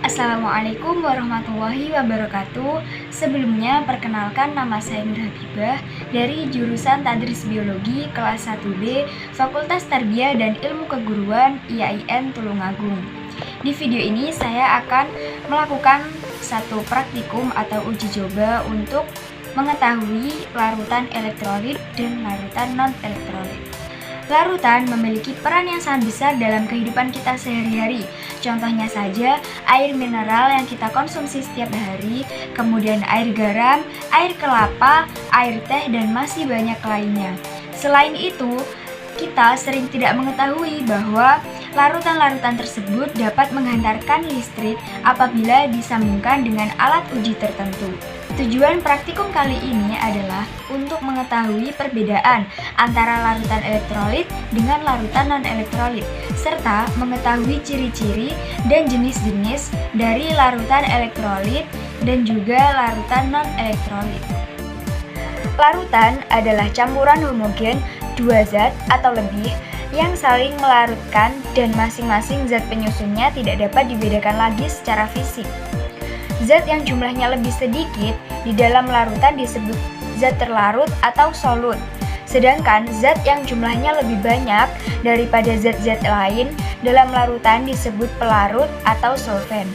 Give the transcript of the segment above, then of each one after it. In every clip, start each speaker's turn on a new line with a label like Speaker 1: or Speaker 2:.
Speaker 1: Assalamualaikum warahmatullahi wabarakatuh. Sebelumnya perkenalkan, nama saya Nur Habibah dari jurusan Tadris Biologi kelas 1B Fakultas Tarbiyah dan Ilmu Keguruan IAIN Tulungagung. Di video ini saya akan melakukan satu praktikum atau uji coba untuk mengetahui larutan elektrolit dan larutan non-elektrolit. Larutan memiliki peran yang sangat besar dalam kehidupan kita sehari-hari. Contohnya saja, air mineral yang kita konsumsi setiap hari, kemudian air garam, air kelapa, air teh, dan masih banyak lainnya. Selain itu, kita sering tidak mengetahui bahwa larutan-larutan tersebut dapat menghantarkan listrik apabila disambungkan dengan alat uji tertentu. Tujuan praktikum kali ini adalah untuk mengetahui perbedaan antara larutan elektrolit dengan larutan non-elektrolit, serta mengetahui ciri-ciri dan jenis-jenis dari larutan elektrolit dan juga larutan non-elektrolit. Larutan adalah campuran homogen dua zat atau lebih yang saling melarutkan dan masing-masing zat penyusunnya tidak dapat dibedakan lagi secara fisik. Zat yang jumlahnya lebih sedikit di dalam larutan disebut zat terlarut atau solut. Sedangkan zat yang jumlahnya lebih banyak daripada zat-zat lain dalam larutan disebut pelarut atau solvent.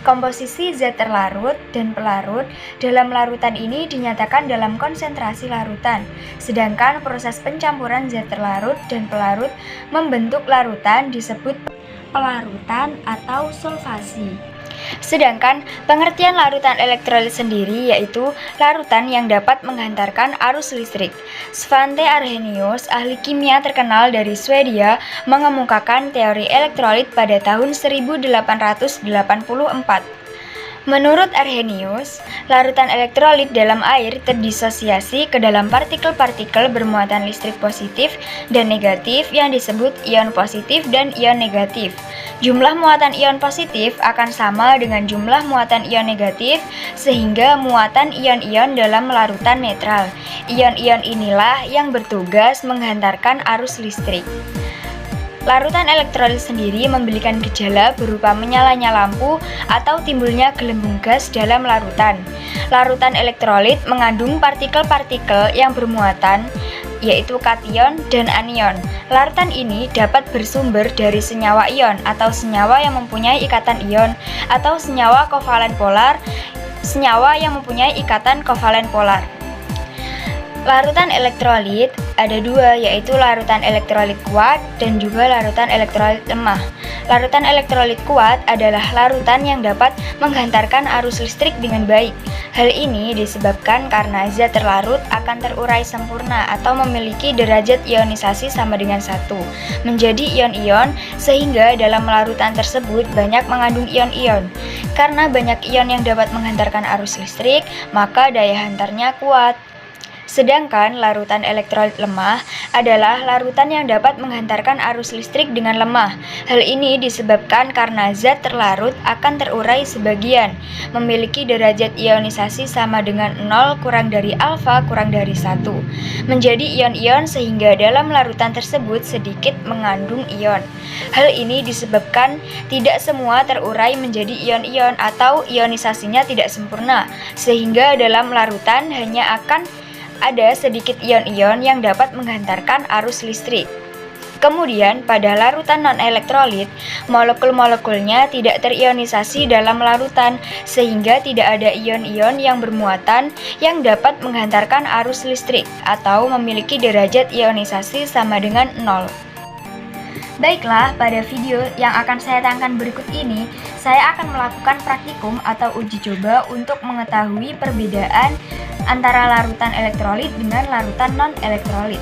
Speaker 1: Komposisi zat terlarut dan pelarut dalam larutan ini dinyatakan dalam konsentrasi larutan. Sedangkan proses pencampuran zat terlarut dan pelarut membentuk larutan disebut pelarutan atau solvasi. Sedangkan pengertian larutan elektrolit sendiri yaitu larutan yang dapat menghantarkan arus listrik. Svante Arrhenius, ahli kimia terkenal dari Swedia, mengemukakan teori elektrolit pada tahun 1884. Menurut Arrhenius, larutan elektrolit dalam air terdisosiasi ke dalam partikel-partikel bermuatan listrik positif dan negatif yang disebut ion positif dan ion negatif. Jumlah muatan ion positif akan sama dengan jumlah muatan ion negatif, sehingga muatan ion-ion dalam larutan netral. Ion-ion inilah yang bertugas menghantarkan arus listrik. Larutan elektrolit sendiri memberikan gejala berupa menyalanya lampu atau timbulnya gelembung gas dalam larutan. Larutan elektrolit mengandung partikel-partikel yang bermuatan, yaitu kation dan anion. Larutan ini dapat bersumber dari senyawa ion atau senyawa yang mempunyai ikatan ion atau senyawa kovalen polar, senyawa yang mempunyai ikatan kovalen polar. Larutan elektrolit ada dua, yaitu larutan elektrolit kuat dan juga larutan elektrolit lemah. Larutan elektrolit kuat adalah larutan yang dapat menghantarkan arus listrik dengan baik. Hal ini disebabkan karena zat terlarut akan terurai sempurna atau memiliki derajat ionisasi sama dengan 1 menjadi ion-ion, sehingga dalam larutan tersebut banyak mengandung ion-ion. Karena banyak ion yang dapat menghantarkan arus listrik, maka daya hantarnya kuat. Sedangkan larutan elektrolit lemah adalah larutan yang dapat menghantarkan arus listrik dengan lemah. Hal ini disebabkan karena zat terlarut akan terurai sebagian, memiliki derajat ionisasi sama dengan 0 kurang dari alfa kurang dari 1, menjadi ion-ion, sehingga dalam larutan tersebut sedikit mengandung ion. Hal ini disebabkan tidak semua terurai menjadi ion-ion atau ionisasinya tidak sempurna, sehingga dalam larutan hanya akan ada sedikit ion-ion yang dapat menghantarkan arus listrik. Kemudian pada larutan non-elektrolit, molekul-molekulnya tidak terionisasi dalam larutan, sehingga tidak ada ion-ion yang bermuatan yang dapat menghantarkan arus listrik atau memiliki derajat ionisasi sama dengan 0. Baiklah, pada video yang akan saya tayangkan berikut ini, saya akan melakukan praktikum atau uji coba untuk mengetahui perbedaan antara larutan elektrolit dengan larutan non-elektrolit.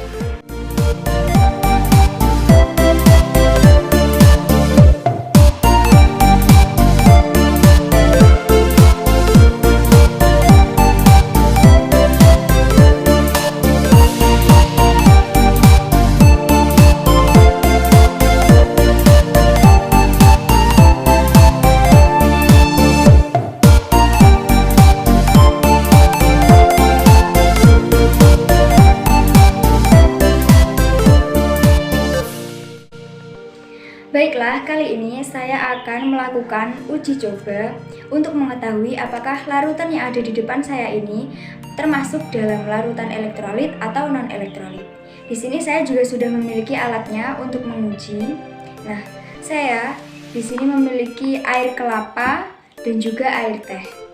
Speaker 1: Baiklah, kali ini saya akan melakukan uji coba untuk mengetahui apakah larutan yang ada di depan saya ini termasuk dalam larutan elektrolit atau non-elektrolit. Di sini saya juga sudah memiliki alatnya untuk menguji. Nah, saya di sini memiliki air kelapa dan juga air teh.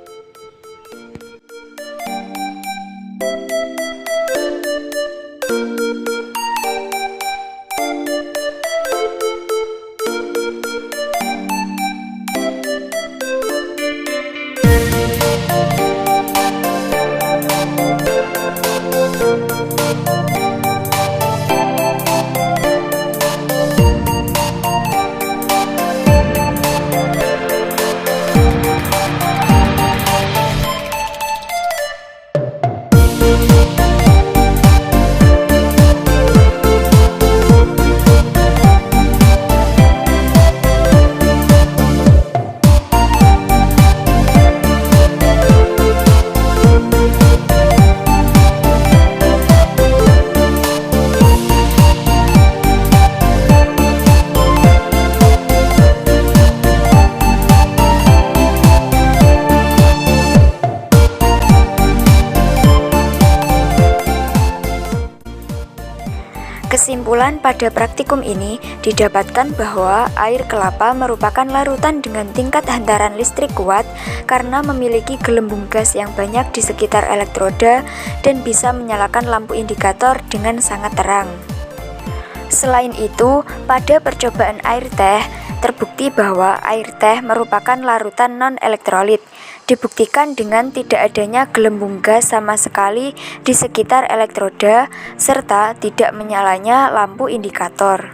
Speaker 1: Kesimpulan pada praktikum ini didapatkan bahwa air kelapa merupakan larutan dengan tingkat hantaran listrik kuat karena memiliki gelembung gas yang banyak di sekitar elektroda dan bisa menyalakan lampu indikator dengan sangat terang. Selain itu, pada percobaan air teh, terbukti bahwa air teh merupakan larutan non-elektrolit. Dibuktikan dengan tidak adanya gelembung gas sama sekali di sekitar elektroda serta tidak menyalanya lampu indikator.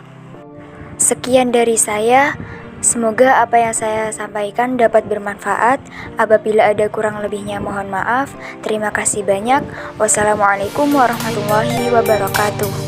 Speaker 1: Sekian dari saya. Semoga apa yang saya sampaikan dapat bermanfaat. Apabila ada kurang lebihnya mohon maaf. Terima kasih banyak. Wassalamualaikum warahmatullahi wabarakatuh.